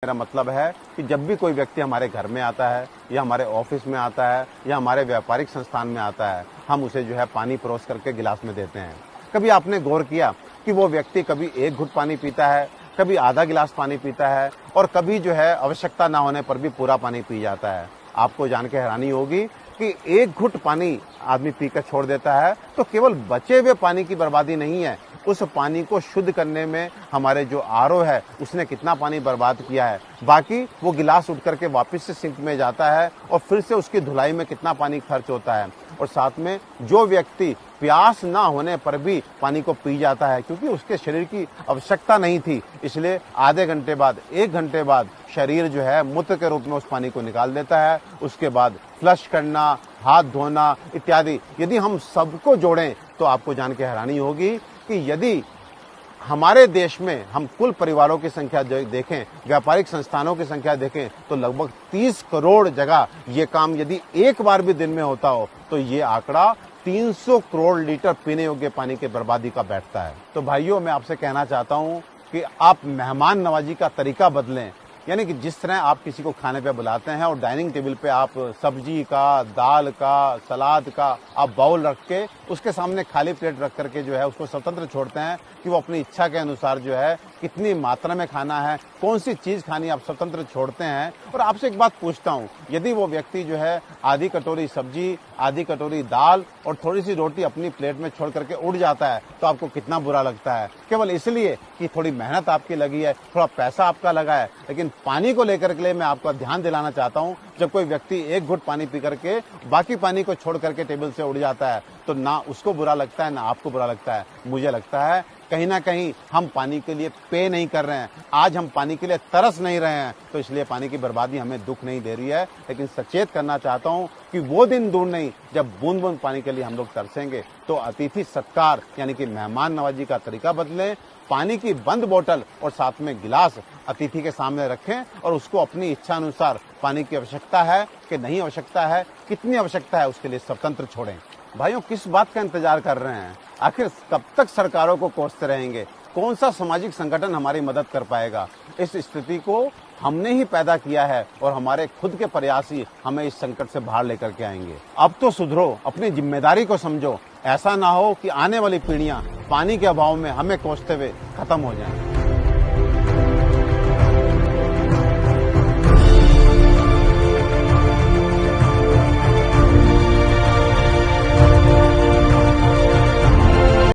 मेरा मतलब है कि जब भी कोई व्यक्ति हमारे घर में आता है या हमारे ऑफिस में आता है या हमारे व्यापारिक संस्थान में आता है, हम उसे जो है पानी परोस करके गिलास में देते हैं। कभी आपने गौर किया कि वो व्यक्ति कभी एक घुट पानी पीता है, कभी आधा गिलास पानी पीता है और कभी जो है आवश्यकता ना होने पर भी पूरा पानी पी जाता है। आपको जान के हैरानी होगी कि एक घुट पानी आदमी पीकर छोड़ देता है तो केवल बचे हुए पानी की बर्बादी नहीं है, उस पानी को शुद्ध करने में हमारे जो आरओ है उसने कितना पानी बर्बाद किया है। बाकी वो गिलास उठ करके वापस से सिंक में जाता है और फिर से उसकी धुलाई में कितना पानी खर्च होता है। और साथ में जो व्यक्ति प्यास ना होने पर भी पानी को पी जाता है क्योंकि उसके शरीर की आवश्यकता नहीं थी, इसलिए आधे घंटे बाद, 1 घंटे बाद शरीर जो है मूत्र के रूप में उस पानी को निकाल देता है। उसके बाद फ्लश करना, हाथ धोना इत्यादि यदि हम सबको जोड़ें तो आपको जान के हैरानी होगी कि यदि हमारे देश में हम कुल परिवारों की संख्या देखें, व्यापारिक संस्थानों की संख्या देखें तो लगभग 30 करोड़ जगह ये काम यदि एक बार भी दिन में होता हो तो ये आंकड़ा 300 करोड़ लीटर पीने योग्य पानी की बर्बादी का बैठता है। तो भाइयों, मैं आपसे कहना चाहता हूं कि आप मेहमान नवाजी का तरीका बदलें, यानी कि जिस तरह आप किसी को खाने पे बुलाते हैं और डाइनिंग टेबल पे आप सब्जी का, दाल का, सलाद का आप बाउल रख के उसके सामने खाली प्लेट रख करके जो है उसको स्वतंत्र छोड़ते हैं कि वो अपनी इच्छा के अनुसार जो है कितनी मात्रा में खाना है, कौन सी चीज खानी, आप स्वतंत्र छोड़ते हैं। और आपसे एक बात पूछता हूं, यदि वो व्यक्ति जो है आधी कटोरी सब्जी, आधी कटोरी दाल और थोड़ी सी रोटी अपनी प्लेट में छोड़ करके उड़ जाता है तो आपको कितना बुरा लगता है, केवल इसलिए कि थोड़ी मेहनत आपकी लगी है, थोड़ा पैसा आपका लगा है। लेकिन पानी को लेकर के लिए मैं आपको ध्यान दिलाना चाहता हूं, जब कोई व्यक्ति एक घुट पानी पी करके बाकी पानी को छोड़ करके टेबल से उड़ जाता है तो ना उसको बुरा लगता है ना आपको बुरा लगता है। मुझे लगता है कहीं ना कहीं हम पानी के लिए पे नहीं कर रहे हैं, आज हम पानी के लिए तरस नहीं रहे हैं, तो इसलिए पानी की बर्बादी हमें दुख नहीं दे रही है। लेकिन सचेत करना चाहता हूं कि वो दिन दूर नहीं जब बूंद बूंद पानी के लिए हम लोग तरसेंगे। तो अतिथि सत्कार यानी कि मेहमान नवाजी का तरीका बदलें, पानी की बंद बोतल और साथ में गिलास अतिथि के सामने रखें और उसको अपनी इच्छा अनुसार पानी की आवश्यकता है कि नहीं आवश्यकता है, कितनी आवश्यकता है, उसके लिए स्वतंत्र छोड़ें। भाइयों, किस बात का इंतजार कर रहे हैं? आखिर कब तक सरकारों को कोसते रहेंगे? कौन सा सामाजिक संगठन हमारी मदद कर पाएगा? इस स्थिति को हमने ही पैदा किया है और हमारे खुद के प्रयास ही हमें इस संकट से बाहर लेकर के आएंगे। अब तो सुधरो, अपनी जिम्मेदारी को समझो, ऐसा ना हो कि आने वाली पीढ़ियां पानी के अभाव में हमें कोसते हुए खत्म हो जाएं।